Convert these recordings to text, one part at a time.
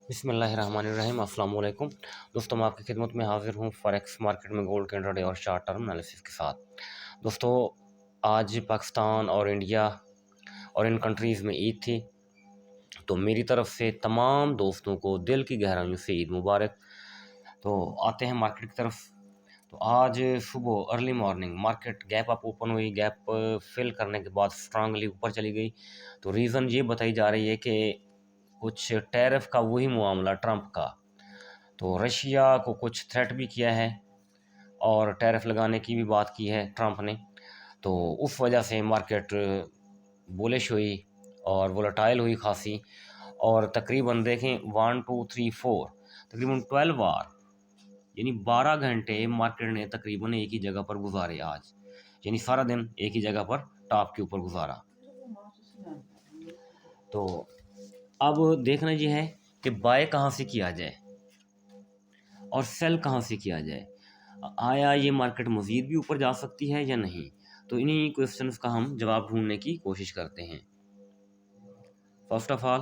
बिस्मिल्लाहिर्रहमानिर्रहीम अस्सलाम वालेकुम दोस्तों, मैं आपकी खिदमत में हाजिर हूँ फॉरेक्स मार्केट में गोल्ड के इंट्राडे और शार्ट टर्म एनालिसिस के साथ। दोस्तों, आज पाकिस्तान और इंडिया और इन कंट्रीज़ में ईद थी, तो मेरी तरफ से तमाम दोस्तों को दिल की गहराइयों से ईद मुबारक। तो आते हैं मार्केट की तरफ। तो आज सुबह early morning market gap up open हुई, गैप फिल करने के बाद स्ट्रांगली ऊपर चली गई। तो रीज़न ये बताई जा रही है कि कुछ टैरिफ का वही मामला ट्रंप का, तो रशिया को कुछ थ्रेट भी किया है और टैरिफ लगाने की भी बात की है ट्रंप ने। तो उस वजह से मार्केट बुलिश हुई और वोलेटाइल हुई खासी, और तकरीबन देखें 1 2 3 4 तकरीबन 12 आवर यानी 12 घंटे मार्केट ने तकरीबन एक ही जगह पर गुजारे आज, यानी सारा दिन एक ही जगह पर टॉप के ऊपर गुजारा। तो अब देखना ये है कि बाय कहाँ से किया जाए और सेल कहाँ से किया जाए। आया ये मार्केट मज़ीद भी ऊपर जा सकती है या नहीं, तो इन्हीं क्वेश्चंस का हम जवाब ढूंढने की कोशिश करते हैं। फर्स्ट ऑफ ऑल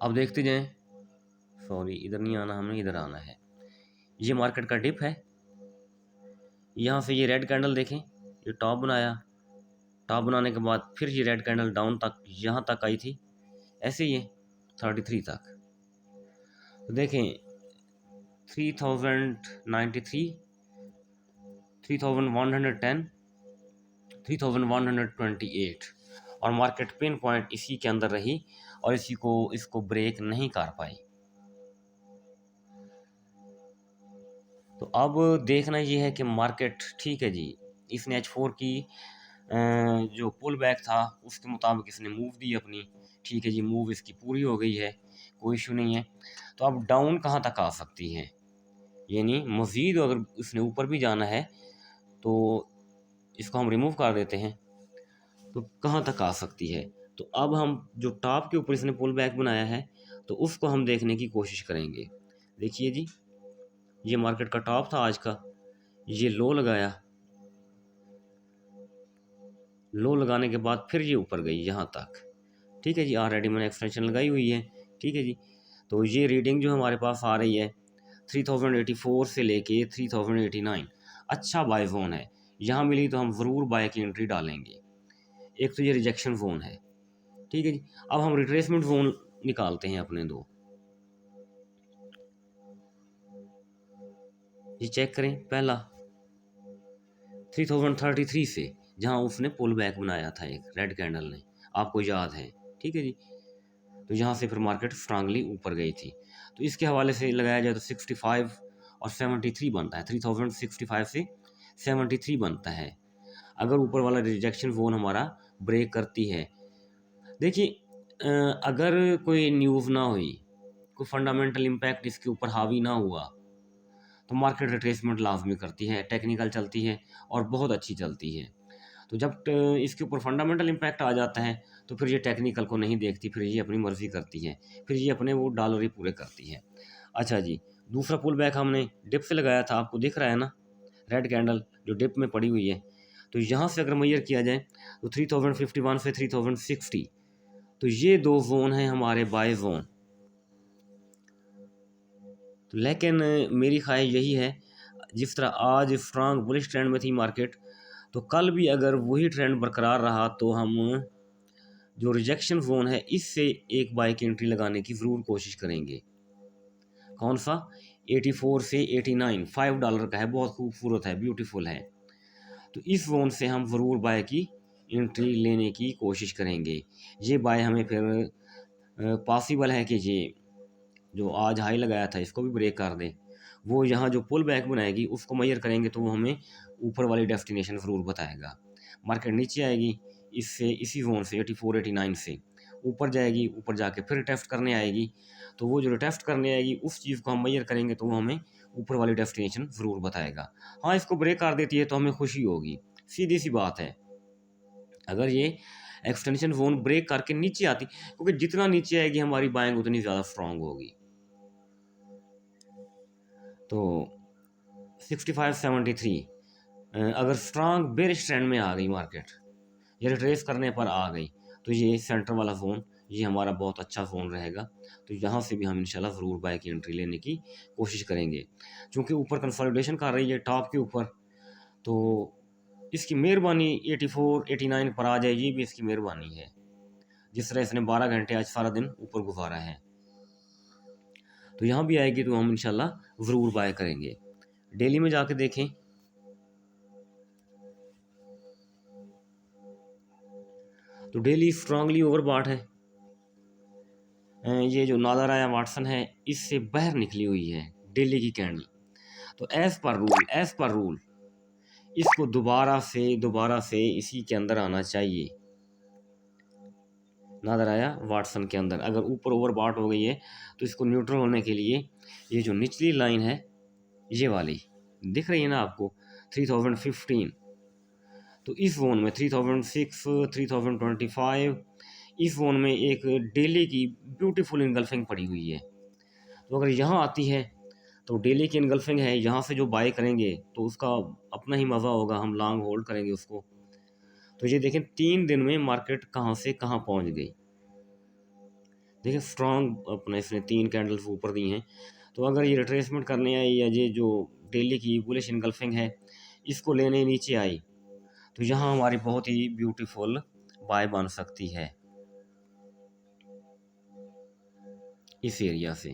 अब देखते जाएं, सॉरी इधर नहीं आना, हमें इधर आना है। ये मार्केट का डिप है, यहाँ से ये रेड कैंडल देखें, ये टॉप बनाया, टॉप बनाने के बाद फिर ये रेड कैंडल डाउन तक यहाँ तक आई थी, ऐसे ही 33 तक। तो देखें 3093, 3110, 3128 और मार्केट पिन पॉइंट इसी के अंदर रही और इसको ब्रेक नहीं कर पाई। तो अब देखना ये है कि मार्केट ठीक है जी, इसने H4 की जो पुल बैक था उसके मुताबिक इसने मूव दी अपनी, ठीक है जी, मूव इसकी पूरी हो गई है, कोई इशू नहीं है। तो अब डाउन कहाँ तक आ सकती है, यानी मज़ीद अगर इसने ऊपर भी जाना है तो इसको हम रिमूव कर देते हैं, तो कहाँ तक आ सकती है। तो अब हम जो टॉप के ऊपर इसने पुल बैक बनाया है तो उसको हम देखने की कोशिश करेंगे। देखिए जी, ये मार्केट का टॉप था आज का, ये लो लगाया, लो लगाने के बाद फिर ये ऊपर गई यहाँ तक, ठीक है जी, ऑलरेडी मैंने एक्सटेंशन लगाई हुई है, ठीक है जी। तो ये रीडिंग जो हमारे पास आ रही है 3084 से लेके 3089, अच्छा बाय जोन है, यहाँ मिली तो हम ज़रूर बाय की एंट्री डालेंगे। एक तो ये रिजेक्शन जोन है, ठीक है जी। अब हम रिट्रेसमेंट जोन निकालते हैं अपने दो, ये चेक करें। पहला 3033 से जहां उसने पुल बैक बनाया था एक रेड कैंडल ने, आपको याद है, ठीक है जी। तो यहाँ से फिर मार्केट स्ट्रांगली ऊपर गई थी, तो इसके हवाले से लगाया जाए तो 65 और 73 बनता है, 3065 से 73 बनता है अगर ऊपर वाला रिजेक्शन जोन हमारा ब्रेक करती है। देखिए, अगर कोई न्यूज़ ना हुई, कोई फंडामेंटल इम्पैक्ट इसके ऊपर हावी ना हुआ, तो मार्केट रिट्रेसमेंट लाजमी करती है, टेक्निकल चलती है और बहुत अच्छी चलती है। तो जब इसके ऊपर फंडामेंटल इम्पैक्ट आ जाता है तो फिर ये टेक्निकल को नहीं देखती, फिर ये अपनी मर्ज़ी करती है, फिर ये अपने वो डॉलर ही पूरे करती है। अच्छा जी, दूसरा पुल बैक हमने डिप से लगाया था, आपको दिख रहा है ना, रेड कैंडल जो डिप में पड़ी हुई है। तो यहाँ से अगर मेजर किया जाए तो 3051 से 3060, तो ये दो जोन हैं हमारे बाय जोन। तो लेकिन मेरी ख्वाहिश यही है, जिस तरह आज स्ट्रांग बुलिश ट्रेंड में थी मार्केट, तो कल भी अगर वही ट्रेंड बरकरार रहा तो हम जो रिजेक्शन जोन है इससे एक बाय की एंट्री लगाने की ज़रूर कोशिश करेंगे। कौन सा, 84 से 89, $5 का है, बहुत खूबसूरत है, ब्यूटीफुल है। तो इस जोन से हम ज़रूर बाय की एंट्री लेने की कोशिश करेंगे। ये बाय हमें फिर पॉसिबल है कि ये जो आज हाई लगाया था इसको भी ब्रेक कर दे, वो यहाँ जो पुल बैक बनाएगी उसको मेजर करेंगे तो वो हमें ऊपर वाली डेस्टिनेशन ज़रूर बताएगा। मार्केट नीचे आएगी इससे, इसी जोन से 84 89 से ऊपर जाएगी, ऊपर जाके फिर टेस्ट करने आएगी, तो वो जो टेस्ट करने आएगी उस चीज़ को हम मेजर करेंगे तो वो हमें ऊपर वाली डेस्टिनेशन ज़रूर बताएगा। हाँ, इसको ब्रेक कर देती है तो हमें खुशी होगी, सीधी सी बात है। अगर ये एक्सटेंशन जोन ब्रेक करके नीचे आती, क्योंकि जितना नीचे आएगी हमारी बाइंग उतनी ज़्यादा स्ट्रांग होगी। तो 6573 अगर स्ट्रांग बेरिश ट्रेंड में आ गई मार्केट, या रिट्रेस करने पर आ गई, तो ये सेंटर वाला जोन ये हमारा बहुत अच्छा फ़ोन रहेगा। तो यहाँ से भी हम इंशाल्लाह ज़रूर बाय की एंट्री लेने की कोशिश करेंगे। चूँकि ऊपर कंसोलिडेशन कर रही है टॉप के ऊपर, तो इसकी मेहरबानी 84, 89 पर आ जाए, ये भी इसकी मेहरबानी है। जिस तरह इसने 12 घंटे आज सारा दिन ऊपर गुज़ारा है। तो यहाँ भी आएगी तो हम इंशाल्लाह ज़रूर बाय करेंगे। डेली में जाके देखें तो डेली स्ट्रांगली ओवरबॉट है। ये जो नादर आया वाटसन है, इससे बाहर निकली हुई है डेली की कैंडल। तो एज़ पर रूल इसको दोबारा से इसी के अंदर आना चाहिए। नादर आया वाटसन के अंदर अगर ऊपर ओवरबॉट हो गई है तो इसको न्यूट्रल होने के लिए ये जो निचली लाइन है, ये वाली दिख रही है ना आपको, 3015, तो इस जोन में 3006, 3025, इस जोन में एक डेली की ब्यूटीफुल इनगल्फिंग पड़ी हुई है। तो अगर यहाँ आती है तो डेली की इनगल्फिंग है, यहाँ से जो बाय करेंगे तो उसका अपना ही मज़ा होगा, हम लॉन्ग होल्ड करेंगे उसको। तो ये देखें 3 दिन में मार्केट कहाँ से कहाँ पहुँच गई। देखिए स्ट्रॉन्ग अपने इसने 3 कैंडल्स ऊपर दी हैं। तो अगर ये रिट्रेसमेंट करने आई या ये जो डेली की बुलिश इनगल्फिंग है इसको लेने नीचे आई, तो यहाँ हमारी बहुत ही ब्यूटीफुल बाय बन सकती है इस एरिया से।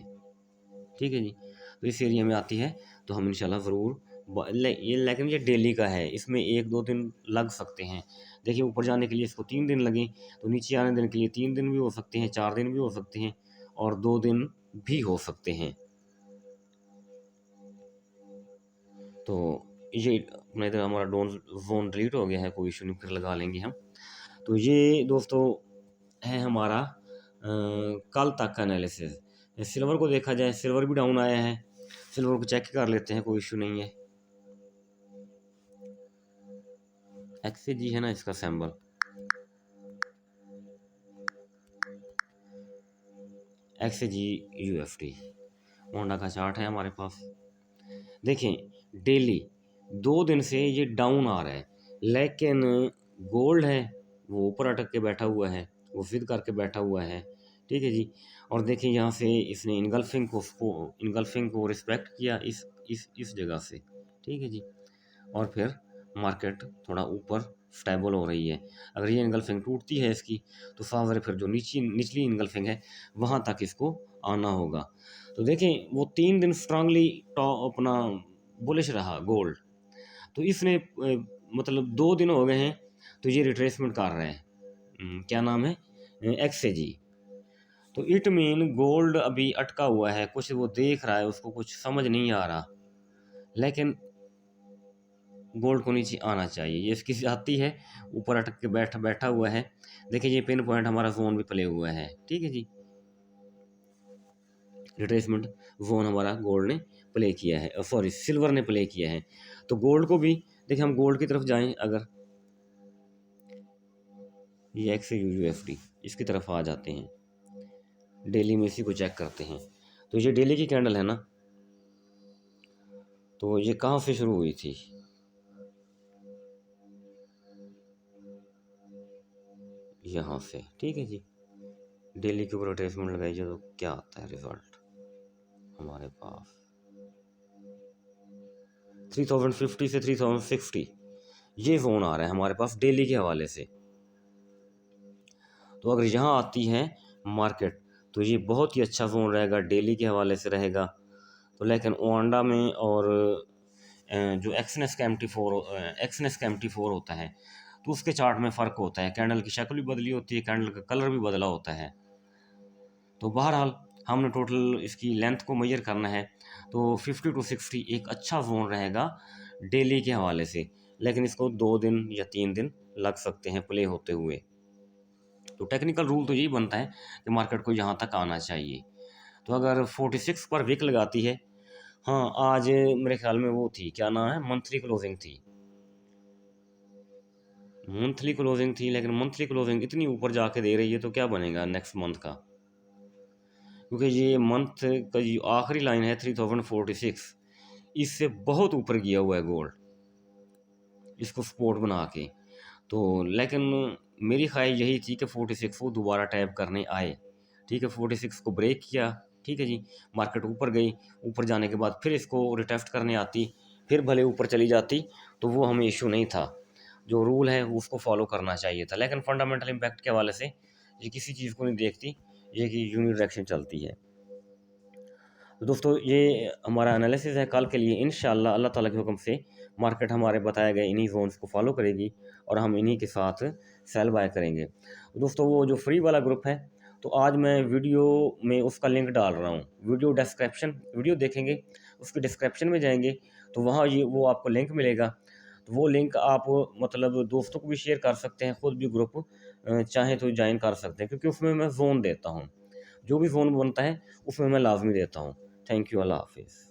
ठीक है जी, तो इस एरिया में आती है तो हम इंशाल्लाह ज़रूर लेकिन ये डेली का है, इसमें 1-2 दिन लग सकते हैं। देखिए ऊपर जाने के लिए इसको 3 दिन लगे, तो नीचे आने देने के लिए 3 दिन भी हो सकते हैं, 4 दिन भी हो सकते हैं और 2 दिन भी हो सकते हैं। तो ये अपना इधर हमारा जोन डिलीट हो गया है, कोई इशू नहीं, फिर लगा लेंगे हम। तो ये दोस्तों है हमारा कल तक का एनालिसिस। सिल्वर को देखा जाए, सिल्वर भी डाउन आया है, सिल्वर को चेक कर लेते हैं, कोई इशू नहीं है। एक्सजी है ना इसका सिंबल, एक्सजी यूएफटी होंडा का चार्ट है हमारे पास। देखें डेली 2 दिन से ये डाउन आ रहा है, लेकिन गोल्ड है वो ऊपर अटक के बैठा हुआ है, वो जिद करके बैठा हुआ है। ठीक है जी, और देखिए यहाँ से इसने इनगल्फिंग को रिस्पेक्ट किया इस जगह से। ठीक है जी, और फिर मार्केट थोड़ा ऊपर स्टेबल हो रही है। अगर ये इनगल्फिंग टूटती है इसकी तो सावरे फिर जो निचली इनगल्फिंग है वहाँ तक इसको आना होगा। तो देखें वो 3 दिन स्ट्रांगली टॉप अपना बुलिश रहा गोल्ड, तो इसने मतलब 2 दिन हो गए हैं तो ये रिट्रेसमेंट कर रहे हैं। क्या नाम है, एक्सजी। तो इट मीन गोल्ड अभी अटका हुआ है, कुछ वो देख रहा है, उसको कुछ समझ नहीं आ रहा, लेकिन गोल्ड को नीचे आना चाहिए। ये इसकी आती है ऊपर अटक के बैठा हुआ है। देखिए ये पिन पॉइंट हमारा जोन भी प्ले हुआ है। ठीक है जी, रिट्रेसमेंट जोन हमारा गोल्ड ने प्ले किया है, सॉरी सिल्वर ने प्ले किया है। तो गोल्ड को भी देखिए, हम गोल्ड की तरफ जाएं, अगर ये एक्स यूएफडी इसकी तरफ आ जाते हैं, डेली में इसी को चेक करते हैं। तो ये डेली की कैंडल है ना, तो ये कहाँ से शुरू हुई थी, यहाँ से। ठीक है जी, डेली के ऊपर रिट्रेसमेंट लगाइए तो क्या आता है रिजल्ट हमारे पास 3050 से 3060 ये जोन आ रहा है हमारे पास डेली के हवाले से। तो अगर यहाँ आती है मार्केट तो ये बहुत ही अच्छा जोन रहेगा, डेली के हवाले से रहेगा। तो लेकिन ओंडा में और जो एक्सनेस का MT4 होता है तो उसके चार्ट में फ़र्क होता है, कैंडल की शक्ल भी बदली होती है, कैंडल का कलर भी बदला होता है। तो बहरहाल हमने टोटल इसकी लेंथ को मेजर करना है, तो 50 to 60 एक अच्छा जोन रहेगा डेली के हवाले से, लेकिन इसको 2 दिन या 3 दिन लग सकते हैं प्ले होते हुए। तो टेक्निकल रूल तो यही बनता है कि मार्केट को यहाँ तक आना चाहिए। तो अगर 46 पर विक लगाती है, हाँ आज मेरे ख्याल में वो थी, क्या नाम है, मंथली क्लोजिंग थी, लेकिन मंथली क्लोजिंग इतनी ऊपर जाके दे रही है तो क्या बनेगा नेक्स्ट मंथ का, क्योंकि ये मंथ का जो आखिरी लाइन है 3046, इससे बहुत ऊपर गया हुआ है गोल्ड, इसको सपोर्ट बना के। तो लेकिन मेरी ख्वाहिश यही थी कि 46 वो दोबारा टैप करने आए। ठीक है, 46 को ब्रेक किया, ठीक है जी, मार्केट ऊपर गई, ऊपर जाने के बाद फिर इसको रिटेस्ट करने आती, फिर भले ऊपर चली जाती, तो वो हमें इशू नहीं था। जो रूल है उसको फॉलो करना चाहिए था, लेकिन फंडामेंटल इम्पैक्ट के हवाले से ये किसी चीज़ को नहीं देखती, ये कि यूनिडायरेक्शन चलती है। तो दोस्तों ये हमारा एनालिसिस है कल के लिए। इंशाल्लाह अल्लाह ताला के हुक्म से मार्केट हमारे बताए गए इन्हीं जोन्स को फॉलो करेगी और हम इन्हीं के साथ सेल बाय करेंगे। तो दोस्तों वो जो फ्री वाला ग्रुप है, तो आज मैं वीडियो में उसका लिंक डाल रहा हूँ। वीडियो देखेंगे, उसके डिस्क्रिप्शन में जाएंगे तो वहाँ ये वो आपको लिंक मिलेगा। तो वो लिंक आप मतलब दोस्तों को भी शेयर कर सकते हैं, खुद भी ग्रुप चाहें तो ज्वाइन कर सकते हैं, क्योंकि उसमें मैं जोन देता हूँ, जो भी जोन बनता है उसमें मैं लाजमी देता हूँ। थैंक यू, अल्लाह हाफिज़।